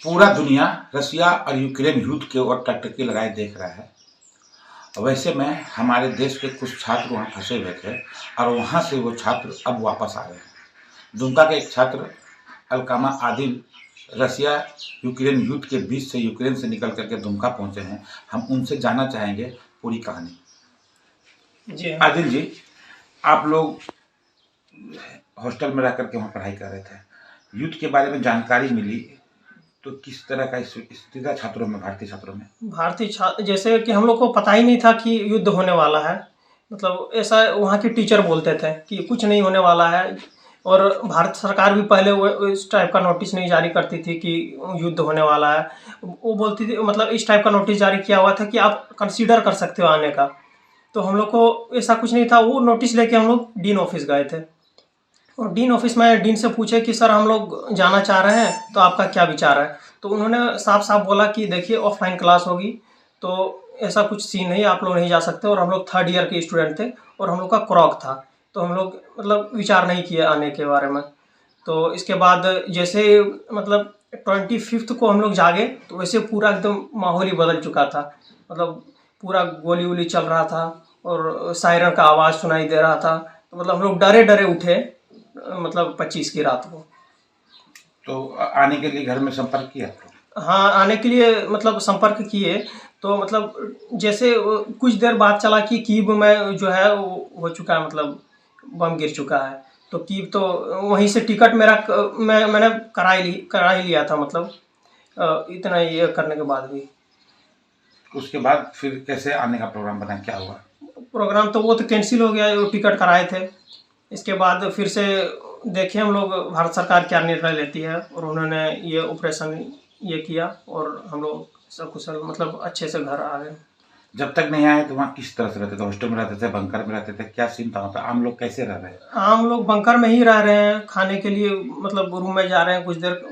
पूरा दुनिया रसिया और यूक्रेन युद्ध के ओर टकटकी लगाए देख रहा है। वैसे में हमारे देश के कुछ छात्र वहाँ फंसे हुए थे और वहाँ से वो छात्र अब वापस आ रहे हैं। दुमका के एक छात्र अलकामा आदिल रसिया यूक्रेन युद्ध के बीच से यूक्रेन से निकल करके दुमका पहुँचे हैं। हम उनसे जानना चाहेंगे पूरी कहानी। जी आदिल जी, आप लोग हॉस्टल में रह करके वहाँ पढ़ाई कर रहे थे, युद्ध के बारे में जानकारी मिली तो किस तरह का स्थिति था छात्रों में, भारतीय छात्रों में? भारतीय छात्र जैसे कि हम लोग को पता ही नहीं था कि युद्ध होने वाला है। मतलब ऐसा वहाँ के टीचर बोलते थे कि कुछ नहीं होने वाला है, और भारत सरकार भी पहले वो इस टाइप का नोटिस नहीं जारी करती थी कि युद्ध होने वाला है। वो बोलती थी, मतलब इस टाइप का नोटिस जारी किया हुआ था कि आप कंसीडर कर सकते हो आने का। तो हम लोग को ऐसा कुछ नहीं था। वो नोटिस लेके हम लोग डीन ऑफिस गए थे, और डीन ऑफिस में डीन से पूछे कि सर हम लोग जाना चाह रहे हैं, तो आपका क्या विचार है। तो उन्होंने साफ साफ बोला कि देखिए ऑफलाइन क्लास होगी, तो ऐसा कुछ सीन नहीं, आप लोग नहीं जा सकते। और हम लोग 3rd ईयर के स्टूडेंट थे और हम लोग का क्रॉक था, तो हम लोग मतलब विचार नहीं किए आने के बारे में। तो इसके बाद जैसे मतलब 25th को हम लोग जागे, तो वैसे पूरा एकदम माहौल ही बदल चुका था। मतलब पूरा गोली वोली चल रहा था और सायरन का आवाज़ सुनाई दे रहा था। तो मतलब हम लोग डरे डरे उठे, मतलब 25 की रात को। तो आने के लिए घर में संपर्क किया आप लोग? हाँ, आने के लिए मतलब संपर्क किए। तो मतलब जैसे कुछ देर बाद चला कि कीव में जो है वो हो चुका है, मतलब बम गिर चुका है। तो कीव तो वहीं से टिकट मेरा मैंने करा ही लिया था। मतलब इतना ये करने के बाद भी उसके बाद फिर कैसे आने का प्रोग्राम बना, क्या हुआ? प्रोग्राम तो वो तो कैंसिल हो गया, वो टिकट कराए थे। इसके बाद फिर से देखे हम लोग भारत सरकार क्या निर्णय लेती है, और उन्होंने ये ऑपरेशन ये किया और हम लोग सकुशल मतलब अच्छे से घर आ गए। जब तक नहीं आए तो वहाँ किस तरह से रहते थे? हॉस्टल में रहते थे, बंकर में रहते थे, क्या सीन था वहाँ पे? आम लोग कैसे रह रहे हैं? हम लोग बंकर में ही रह रहे हैं। खाने के लिए मतलब रूम में जा रहे हैं कुछ देर,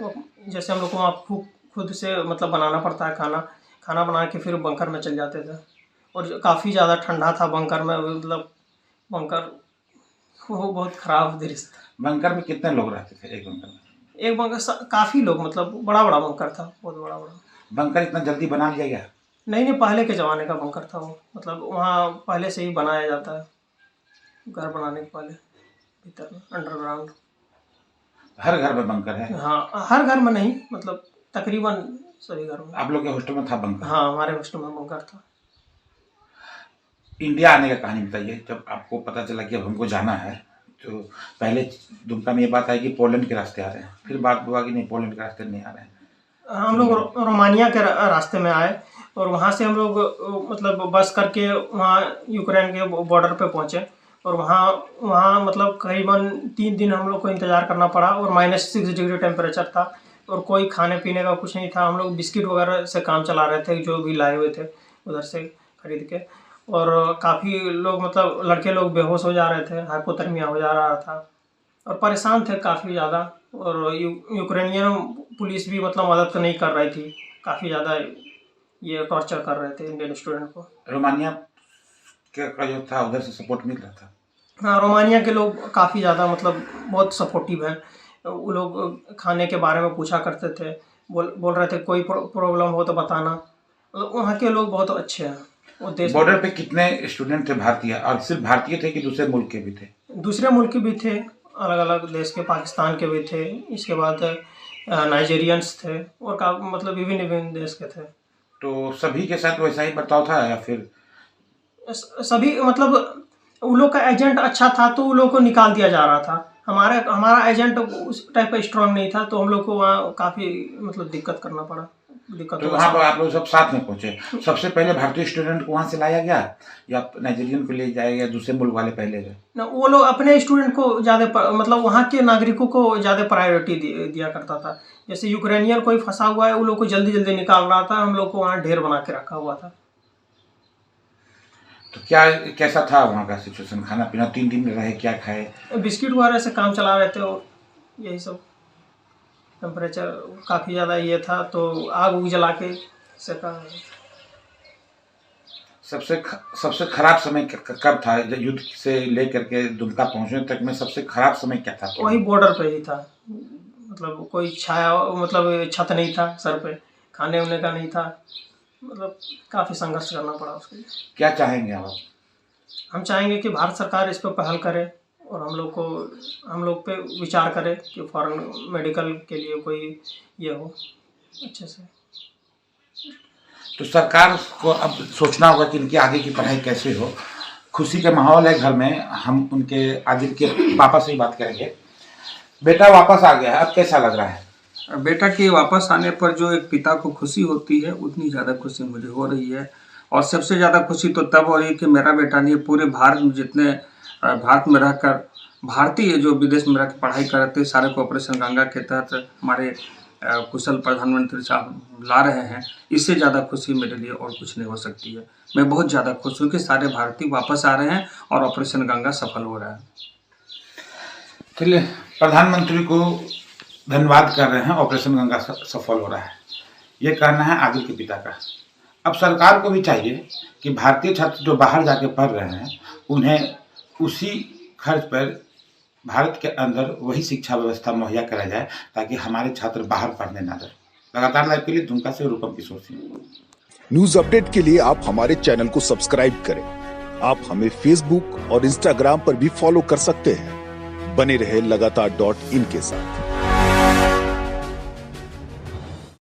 जैसे हम लोग को वहाँ खुद से मतलब बनाना पड़ता है खाना बना के फिर बंकर में चल जाते थे। और काफ़ी ज़्यादा ठंडा था बंकर में, मतलब बंकर वो बहुत ख़राब दृश्य था। बंकर में कितने लोग रहते थे एक बंकर में? एक बंकर काफ़ी लोग, मतलब बड़ा बंकर था, बहुत बड़ा। बंकर इतना जल्दी बना लिया गया? नहीं, पहले के ज़माने का बंकर था वो। मतलब वहाँ पहले से ही बनाया जाता है, घर बनाने के पहले भीतर में अंडरग्राउंड। हर घर में बंकर है? हाँ, हर घर में नहीं, मतलब तकरीबन सभी घर में। आप लोग के हॉस्टल में था बंकर? हाँ, हमारे हॉस्टल में बंकर था। इंडिया आने का कहानी बताइए। जब आपको पता चला कि अब हमको जाना है, तो पहले दुमका में ये बात आई कि पोलैंड के रास्ते आ रहे हैं, फिर बात हुआ कि नहीं पोलैंड के रास्ते नहीं आ रहे हैं। हम लोग रोमानिया के रास्ते में आए, और वहाँ से हम लोग मतलब बस करके वहाँ यूक्रेन के बॉर्डर पे पहुँचे। और वहाँ मतलब करीबन 3 दिन हम लोग को इंतज़ार करना पड़ा, और -6 डिग्री टेम्परेचर था, और कोई खाने पीने का कुछ नहीं था। हम लोग बिस्किट वगैरह से काम चला रहे थे, जो भी लाए हुए थे उधर से खरीद के। और काफ़ी लोग मतलब लड़के लोग बेहोश हो जा रहे थे, हाइपोथर्मिया हो जा रहा था, और परेशान थे काफ़ी ज़्यादा। और यूक्रेनियन पुलिस भी मतलब मदद तो नहीं कर रही थी, काफ़ी ज़्यादा ये टॉर्चर कर रहे थे इंडियन स्टूडेंट को। रोमानिया का जो था उधर से सपोर्ट मिल रहा था? हाँ, रोमानिया के लोग काफ़ी ज़्यादा मतलब बहुत सपोर्टिव हैं। वो लोग खाने के बारे में पूछा करते थे, बोल रहे थे कोई प्रॉब्लम हो तो बताना। मतलब वहाँ के लोग बहुत अच्छे हैं। वो देश बॉर्डर पे कितने स्टूडेंट थे भारतीय, और सिर्फ भारतीय थे कि दूसरे मुल्क के भी थे? दूसरे मुल्क के भी थे, अलग अलग देश के, पाकिस्तान के भी थे। इसके बाद नाइजीरियंस थे, और मतलब विभिन्न देश के थे। तो सभी के साथ वैसा ही बर्ताव था या फिर? सभी मतलब उन लोग का एजेंट अच्छा था, तो उन लोग को निकाल दिया जा रहा था। हमारा एजेंट उस टाइप का स्ट्रांग नहीं था, तो हम लोग को वहाँ काफ़ी मतलब दिक्कत करना पड़ा। तो वहाँ पर आप लोग सब साथ में पहुँचे? सबसे पहले भारतीय स्टूडेंट को वहाँ से लाया गया या नाइजीरियन को ले जाया गया, दूसरे मुल्क वाले पहले गए? ना, वो लोग अपने स्टूडेंट को ज़्यादा मतलब वहाँ के नागरिकों को ज़्यादा प्रायोरिटी दिया करता था। जैसे यूक्रेनियन कोई फंसा हुआ है, उन लोग को जल्दी जल्दी निकाल रहा था, हम लोग को वहाँ ढेर बना के रखा हुआ था। तो कैसा था वहाँ का सिचुएशन? खाना पीना 3 दिन में रहे, क्या खाए? बिस्किट वगैरह से काम चला रहे थे, और यही सब। टेम्परेचर काफ़ी ज़्यादा ये था, तो आग उग जला के सेका। सबसे खराब समय कब था? युद्ध से लेकर के दुमका पहुंचने तक में सबसे खराब समय क्या था? वही बॉर्डर पे ही था, मतलब कोई छाया मतलब छत नहीं था सर पे, खाने उने का नहीं था, मतलब काफ़ी संघर्ष करना पड़ा उसके लिए। क्या चाहेंगे आप? हम चाहेंगे कि भारत सरकार इस पर पहल करे और हम लोग पे विचार करे कि फॉरेन मेडिकल के लिए कोई ये हो अच्छे से। तो सरकार को अब सोचना होगा कि इनकी आगे की पढ़ाई कैसे हो। खुशी का माहौल है घर में, हम उनके आगे के पापा से ही बात करेंगे। बेटा वापस आ गया है, अब कैसा लग रहा है? बेटा के वापस आने पर जो एक पिता को खुशी होती है, उतनी ज़्यादा खुशी मुझे हो रही है। और सबसे ज़्यादा खुशी तो तब हो रही है कि मेरा बेटा नहीं, पूरे भारत में जितने भारत में रहकर भारतीय जो विदेश में रहकर पढ़ाई कर रहे थे, सारे को ऑपरेशन गंगा के तहत हमारे कुशल प्रधानमंत्री साहब ला रहे हैं। इससे ज़्यादा खुशी मेरे लिए और कुछ नहीं हो सकती है। मैं बहुत ज़्यादा खुश हूँ कि सारे भारतीय वापस आ रहे हैं और ऑपरेशन गंगा सफल हो रहा है। चलिए, प्रधानमंत्री को धन्यवाद कर रहे हैं, ऑपरेशन गंगा सफल हो रहा है, ये कहना है आदिल के पिता का। अब सरकार को भी चाहिए कि भारतीय छात्र जो बाहर जाके पढ़ रहे हैं उन्हें उसी खर्च पर भारत के अंदर वही शिक्षा व्यवस्था मुहैया कराया जाए ताकि हमारे छात्र बाहर पढ़ने ना जाए। लगातार लाइव के लिए दुमका से रूपम किशोर सिंह। न्यूज अपडेट के लिए आप हमारे चैनल को सब्सक्राइब करें। आप हमें फेसबुक और इंस्टाग्राम पर भी फॉलो कर सकते हैं। बने रहे लगातार.in के साथ।